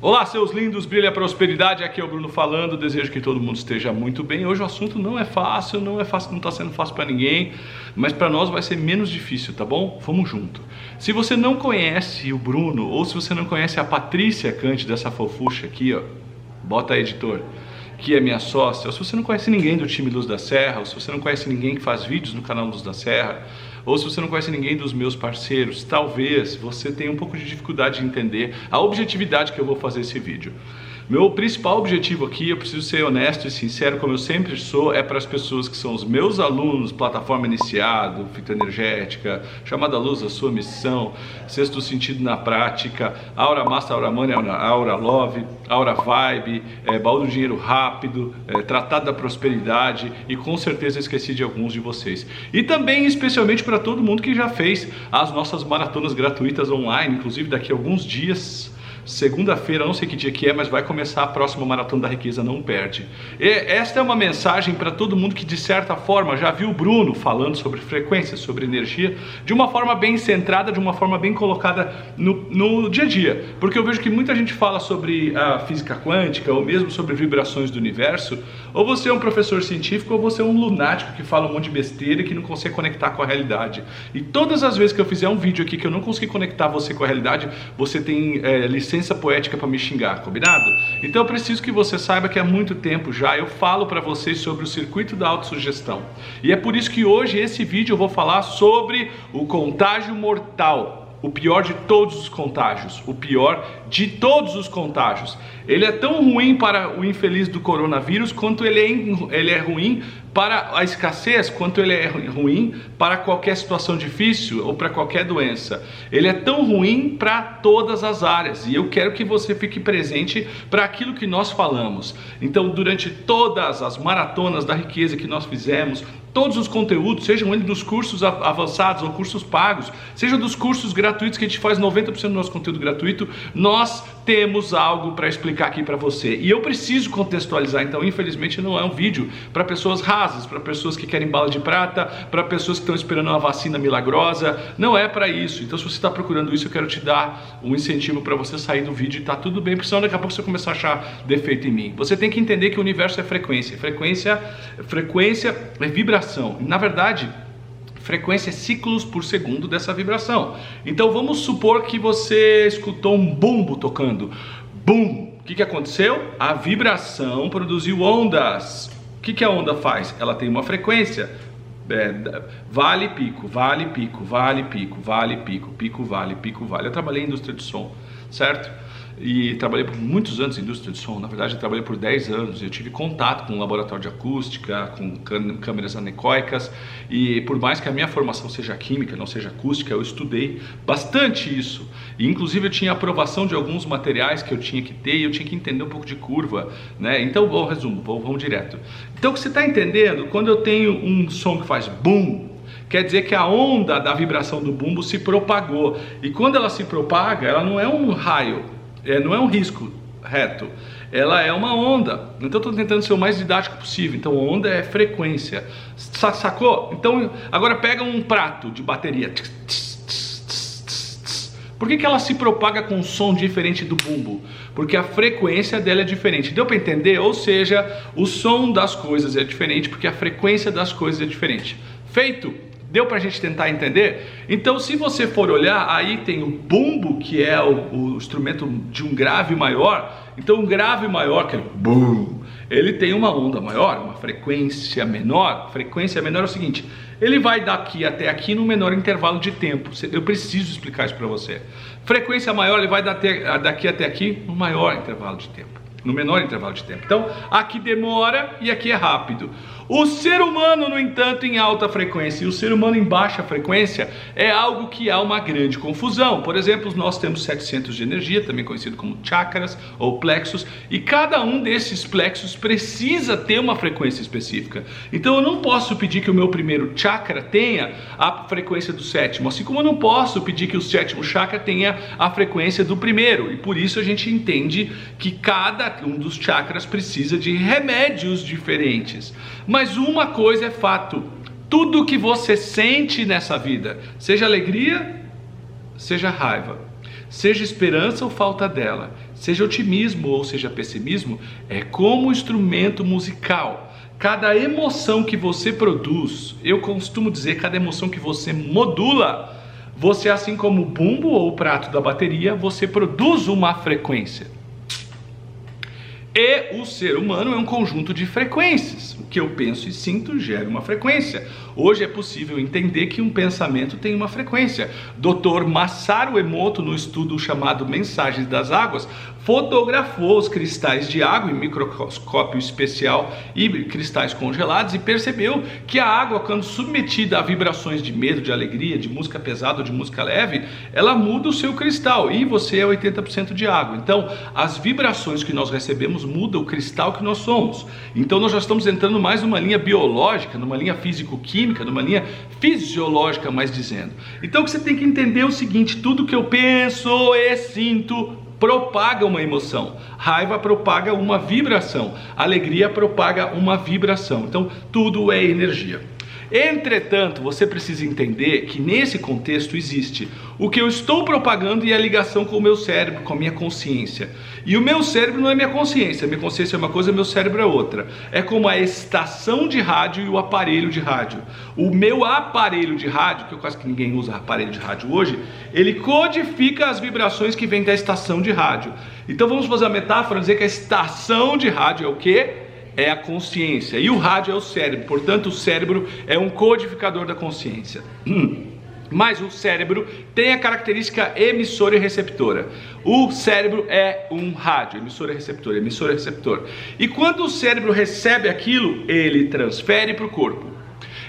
Olá, seus lindos, brilha a prosperidade, aqui é o Bruno falando, desejo que todo mundo esteja muito bem. Hoje o assunto não é fácil, não está sendo fácil para ninguém, mas para nós vai ser menos difícil, tá bom? Vamos junto. Se você não conhece o Bruno, ou se você não conhece a Patrícia Cante, dessa fofucha aqui, ó, bota aí, editor, que é minha sócia, ou se você não conhece ninguém do time Luz da Serra, ou se você não conhece ninguém que faz vídeos no canal Luz da Serra, ou se você não conhece ninguém dos meus parceiros, talvez você tenha um pouco de dificuldade de entender a objetividade que eu vou fazer esse vídeo. Meu principal objetivo aqui, eu preciso ser honesto e sincero, como eu sempre sou, é para as pessoas que são os meus alunos, Plataforma Iniciado, Fitoenergética, Chamada Luz, a Sua Missão, Sexto Sentido na Prática, Aura Master, Aura Money, Aura Love, Aura Vibe, Baú do Dinheiro Rápido, Tratado da Prosperidade, e com certeza eu esqueci de alguns de vocês. E também especialmente para todo mundo que já fez as nossas maratonas gratuitas online, inclusive daqui a alguns dias, segunda-feira, não sei que dia que é, mas vai começar a próxima Maratona da Riqueza, não perde. E esta é uma mensagem para todo mundo que de certa forma já viu o Bruno falando sobre frequência, sobre energia, de uma forma bem centrada, de uma forma bem colocada no dia a dia. Porque eu vejo que muita gente fala sobre a física quântica, ou mesmo sobre vibrações do universo, ou você é um professor científico, ou você é um lunático que fala um monte de besteira e que não consegue conectar com a realidade. E todas as vezes que eu fizer um vídeo aqui que eu não consegui conectar você com a realidade, você tem licença poética para me xingar, combinado? Então eu preciso que você saiba que há muito tempo já eu falo para vocês sobre o circuito da autossugestão. E é por isso que hoje esse vídeo eu vou falar sobre o contágio mortal. O pior de todos os contágios, o pior de todos os contágios. Ele é tão ruim para o infeliz do coronavírus quanto ele é ruim para a escassez, quanto ele é ruim para qualquer situação difícil ou para qualquer doença. Ele é tão ruim para todas as áreas, e eu quero que você fique presente para aquilo que nós falamos. Então, durante todas as maratonas da riqueza que nós fizemos, todos os conteúdos, sejam eles dos cursos avançados ou cursos pagos, sejam dos cursos gratuitos que a gente faz 90% do nosso conteúdo gratuito, nós temos algo para explicar aqui para você. E eu preciso contextualizar, então infelizmente não é um vídeo para pessoas rasas, para pessoas que querem bala de prata, para pessoas que estão esperando uma vacina milagrosa, não é para isso. Então se você está procurando isso, eu quero te dar um incentivo para você sair do vídeo e tá tudo bem, porque senão daqui a pouco você começar a achar defeito em mim. Você tem que entender que o universo é frequência, frequência é vibração. Na verdade, frequência é ciclos por segundo dessa vibração. Então vamos supor que você escutou um bumbo tocando. Bum! O que aconteceu? A vibração produziu ondas. O que a onda faz? Ela tem uma frequência. Vale, pico, vale, pico, vale, pico, vale, pico, pico, vale, pico, vale. Eu trabalhei em indústria de som, certo? E trabalhei por muitos anos em indústria de som. Na verdade eu trabalhei por 10 anos, eu tive contato com um laboratório de acústica, com câmeras anecoicas, e por mais que a minha formação seja química, não seja acústica, eu estudei bastante isso, e inclusive eu tinha aprovação de alguns materiais que eu tinha que ter, e eu tinha que entender um pouco de curva, né? Então vou resumo, vamos direto. Então o que você está entendendo, quando eu tenho um som que faz boom, quer dizer que a onda da vibração do bumbo se propagou, e quando ela se propaga, ela não é um raio, não é um risco reto, ela é uma onda. Então eu estou tentando ser o mais didático possível. Então onda é frequência, sacou? Então agora pega um prato de bateria. Por que ela se propaga com um som diferente do bumbo? Porque a frequência dela é diferente. Deu para entender? Ou seja, o som das coisas é diferente porque a frequência das coisas é diferente. Feito? Deu pra gente tentar entender? Então se você for olhar, aí tem o bumbo, que é o instrumento de um grave maior. Então um grave maior, que é o bum, ele tem uma onda maior, uma frequência menor. Frequência menor é o seguinte, ele vai daqui até aqui no menor intervalo de tempo. Eu preciso explicar isso para você. Frequência maior, ele vai daqui até aqui no maior intervalo de tempo, no menor intervalo de tempo. Então aqui demora e aqui é rápido. O ser humano, no entanto, em alta frequência e o ser humano em baixa frequência é algo que há uma grande confusão. Por exemplo, nós temos 700 de energia, também conhecido como chakras ou plexos, e cada um desses plexos precisa ter uma frequência específica. Então eu não posso pedir que o meu primeiro chakra tenha a frequência do sétimo, assim como eu não posso pedir que o sétimo chakra tenha a frequência do primeiro, e por isso a gente entende que cada um dos chakras precisa de remédios diferentes. Mas uma coisa é fato, tudo que você sente nessa vida, seja alegria, seja raiva, seja esperança ou falta dela, seja otimismo ou seja pessimismo, é como instrumento musical. Cada emoção que você produz, eu costumo dizer, cada emoção que você modula, você, assim como o bumbo ou o prato da bateria, você produz uma frequência. E o ser humano é um conjunto de frequências. O que eu penso e sinto gera uma frequência. Hoje é possível entender que um pensamento tem uma frequência. Dr. Masaru Emoto, no estudo chamado Mensagens das Águas, fotografou os cristais de água em microscópio especial e cristais congelados e percebeu que a água, quando submetida a vibrações de medo, de alegria, de música pesada ou de música leve, ela muda o seu cristal e você é 80% de água. Então, as vibrações que nós recebemos mudam o cristal que nós somos. Então, nós já estamos entrando mais numa linha biológica, numa linha físico-química, numa linha fisiológica, mais dizendo. Então, o que você tem que entender é o seguinte: tudo que eu penso e sinto propaga uma emoção, raiva propaga uma vibração, alegria propaga uma vibração. Então tudo é energia. Entretanto, você precisa entender que nesse contexto existe o que eu estou propagando e a ligação com o meu cérebro, com a minha consciência. E o meu cérebro não é minha consciência é uma coisa, meu cérebro é outra. É como a estação de rádio e o aparelho de rádio. O meu aparelho de rádio, que quase que ninguém usa aparelho de rádio hoje, ele codifica as vibrações que vêm da estação de rádio. Então vamos fazer a metáfora, dizer que a estação de rádio é o quê? É a consciência, e o rádio é o cérebro, portanto o cérebro é um codificador da consciência. Mas o cérebro tem a característica emissora e receptora. O cérebro é um rádio, emissora e receptor, emissora e receptor. E quando o cérebro recebe aquilo, ele transfere para o corpo.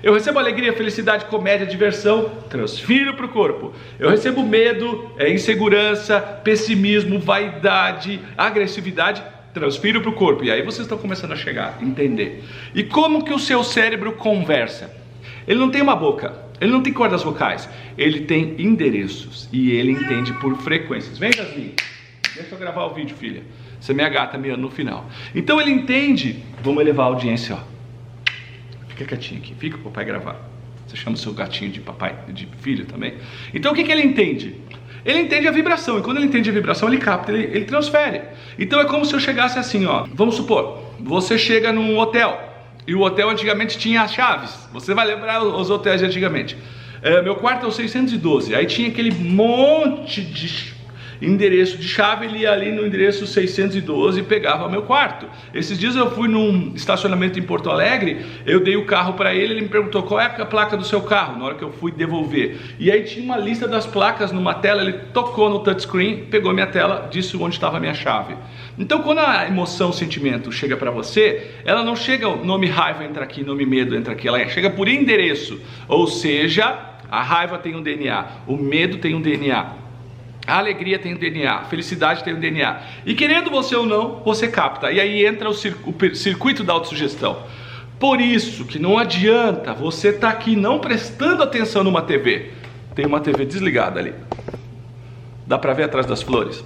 Eu recebo alegria, felicidade, comédia, diversão, transfiro para o corpo. Eu recebo medo, insegurança, pessimismo, vaidade, agressividade, transfiro para o corpo. E aí vocês estão começando a chegar, entender. E como que o seu cérebro conversa? Ele não tem uma boca, ele não tem cordas vocais, ele tem endereços e ele entende por frequências. Vem, Jasmine, deixa eu gravar o vídeo, filha. Você é minha gata, minha no final. Então ele entende, vamos elevar a audiência, ó. Fica quietinho aqui, fica o papai gravar. Você chama o seu gatinho de papai, de filho também. Então o que ele entende? Ele entende a vibração, e quando ele entende a vibração, ele capta, ele transfere. Então é como se eu chegasse assim, ó. Vamos supor, você chega num hotel, e o hotel antigamente tinha as chaves. Você vai lembrar os hotéis de antigamente. Meu quarto é o 612, aí tinha aquele monte de endereço de chave, ele ia ali no endereço 612 e pegava meu quarto. Esses dias eu fui num estacionamento em Porto Alegre, eu dei o carro para ele me perguntou qual é a placa do seu carro, na hora que eu fui devolver. E aí tinha uma lista das placas numa tela, ele tocou no touchscreen, pegou minha tela, disse onde estava a minha chave. Então quando a emoção, o sentimento chega para você, ela não chega, o nome raiva entra aqui, nome medo entra aqui, ela chega por endereço. Ou seja, a raiva tem um DNA, o medo tem um DNA. A alegria tem um DNA, a felicidade tem um DNA. E querendo você ou não, você capta. E aí entra o circuito da autossugestão. Por isso que não adianta você estar aqui não prestando atenção numa TV. Tem uma TV desligada ali. Dá pra ver atrás das flores?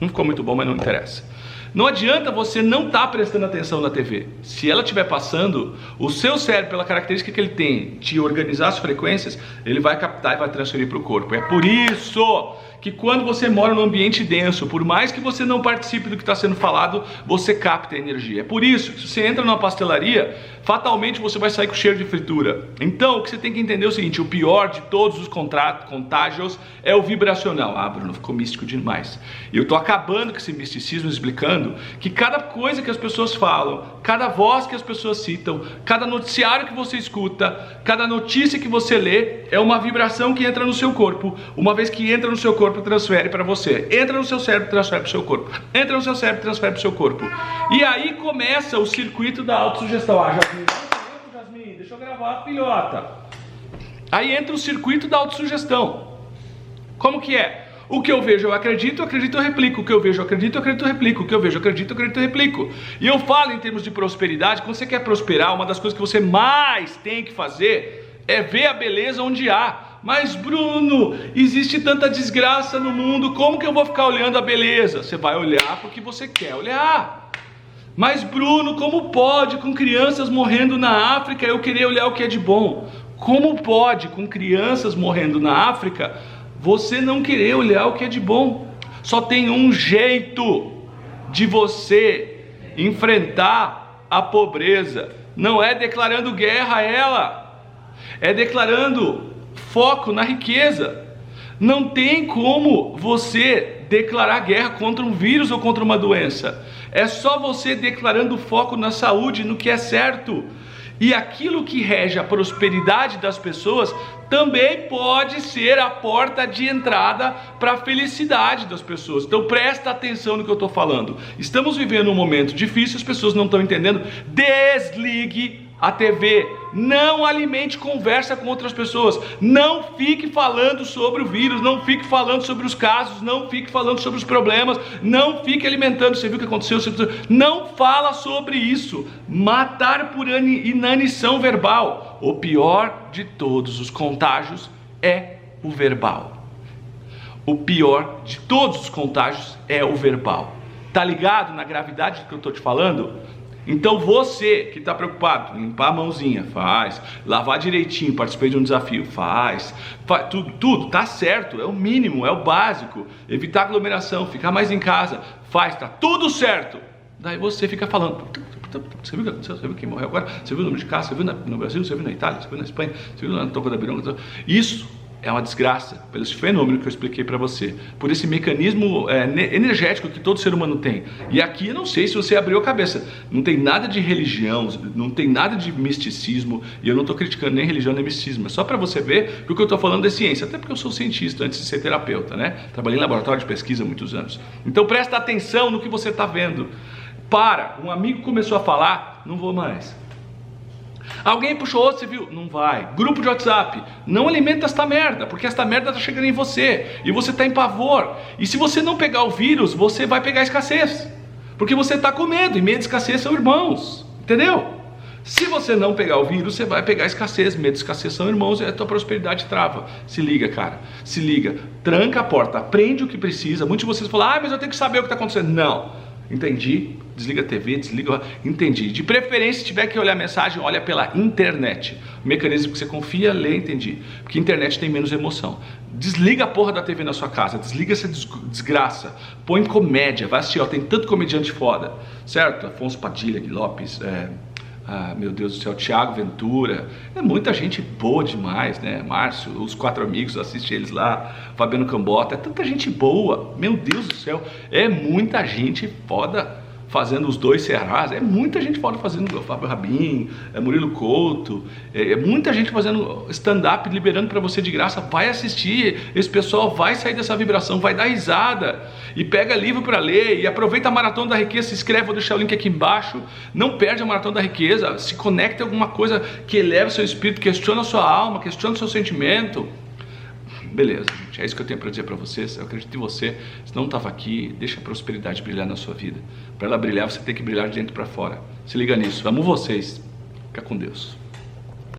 Não ficou muito bom, mas não interessa. Não adianta você não estar prestando atenção na TV. Se ela estiver passando, o seu cérebro, pela característica que ele tem de organizar as frequências, ele vai captar e vai transferir para o corpo. É por isso que quando você mora num ambiente denso, por mais que você não participe do que está sendo falado, você capta a energia. É por isso que se você entra numa pastelaria, fatalmente você vai sair com cheiro de fritura. Então o que você tem que entender é o seguinte: o pior de todos os contágios é o vibracional. Ah, Bruno, ficou místico demais. E eu estou acabando com esse misticismo, explicando que cada coisa que as pessoas falam, cada voz que as pessoas citam, cada noticiário que você escuta, cada notícia que você lê, é uma vibração que entra no seu corpo. Uma vez que entra no seu corpo, transfere para você. Entra no seu cérebro, transfere para o seu corpo. Entra no seu cérebro, transfere para o seu corpo. E aí começa o circuito da autossugestão. Ah, Jasmine, deixa eu gravar, filhota. Aí entra o circuito da autossugestão. Como que é? O que eu vejo eu acredito, eu replico. O que eu vejo eu acredito, eu replico. O que eu vejo eu acredito, eu replico. E eu falo em termos de prosperidade, quando você quer prosperar, uma das coisas que você mais tem que fazer é ver a beleza onde há. Mas Bruno, existe tanta desgraça no mundo, como que eu vou ficar olhando a beleza? Você vai olhar porque você quer olhar. Mas Bruno, como pode com crianças morrendo na África eu querer olhar o que é de bom? Como pode com crianças morrendo na África você não querer olhar o que é de bom? Só tem um jeito. de você enfrentar a pobreza não é declarando guerra a ela, é declarando foco na riqueza. Não tem como você declarar guerra contra um vírus ou contra uma doença. É só você declarando foco na saúde, no que é certo. E aquilo que rege a prosperidade das pessoas também pode ser a porta de entrada para a felicidade das pessoas. Então presta atenção no que eu estou falando. Estamos vivendo um momento difícil, as pessoas não estão entendendo. Desligue a TV, não alimente conversa com outras pessoas, não fique falando sobre o vírus, não fique falando sobre os casos, não fique falando sobre os problemas, não fique alimentando, você viu o que aconteceu, não fala sobre isso. Matar por inanição verbal, o pior de todos os contágios é o verbal. O pior de todos os contágios é o verbal. Tá ligado na gravidade do que eu estou te falando? Então você que está preocupado, limpar a mãozinha, faz. Lavar direitinho, participei de um desafio, faz tudo, tá certo, é o mínimo, é o básico. Evitar aglomeração, ficar mais em casa, faz, tá tudo certo. Daí você fica falando, você viu o que aconteceu? Você viu quem morreu agora? Você viu o número de casos? Você viu no Brasil? Você viu na Itália? Você viu na Espanha? Você viu na Toca da Bironga? Isso é uma desgraça, pelo esse fenômeno que eu expliquei para você, por esse mecanismo energético que todo ser humano tem. E aqui eu não sei se você abriu a cabeça, não tem nada de religião, não tem nada de misticismo, e eu não estou criticando nem religião nem misticismo, é só para você ver que o que eu estou falando é ciência, até porque eu sou cientista antes de ser terapeuta, né? Trabalhei em laboratório de pesquisa há muitos anos. Então presta atenção no que você está vendo. Um amigo começou a falar, não vou mais. Alguém puxou outro, você viu? Não vai. Grupo de WhatsApp, não alimenta esta merda, porque esta merda tá chegando em você, e você tá em pavor, e se você não pegar o vírus, você vai pegar a escassez, porque você tá com medo, e medo e escassez são irmãos, entendeu? Se você não pegar o vírus, você vai pegar a escassez, medo e escassez são irmãos, e a tua prosperidade trava. Se liga, cara, se liga, tranca a porta, aprende o que precisa. Muitos de vocês falam, mas eu tenho que saber o que tá acontecendo. Não, entendi. Desliga a TV, desliga, entendi. De preferência, se tiver que olhar a mensagem, olha pela internet. O mecanismo que você confia, lê, entendi. Porque a internet tem menos emoção. Desliga a porra da TV na sua casa, desliga essa desgraça. Põe comédia, vai assistir, ó, tem tanto comediante foda, certo? Afonso Padilha, Gui Lopes, meu Deus do céu, Thiago Ventura, é muita gente boa demais, né? Márcio, os 4 amigos, assiste eles lá, Fabiano Cambota, é tanta gente boa, meu Deus do céu, é muita gente foda fazendo os dois Cearás, é muita gente foda fazendo Fábio Rabin, Murilo Couto, é muita gente fazendo stand-up, liberando para você de graça. Vai assistir, esse pessoal vai sair dessa vibração, vai dar risada, e pega livro para ler, e aproveita a Maratona da Riqueza, se inscreve, vou deixar o link aqui embaixo, não perde a Maratona da Riqueza, se conecta a alguma coisa que eleva o seu espírito, questiona a sua alma, questiona o seu sentimento. Beleza, gente, é isso que eu tenho para dizer para vocês. Eu acredito em você, se não estava aqui, deixa a prosperidade brilhar na sua vida. Para ela brilhar, você tem que brilhar de dentro para fora. Se liga nisso, amo vocês, fica com Deus.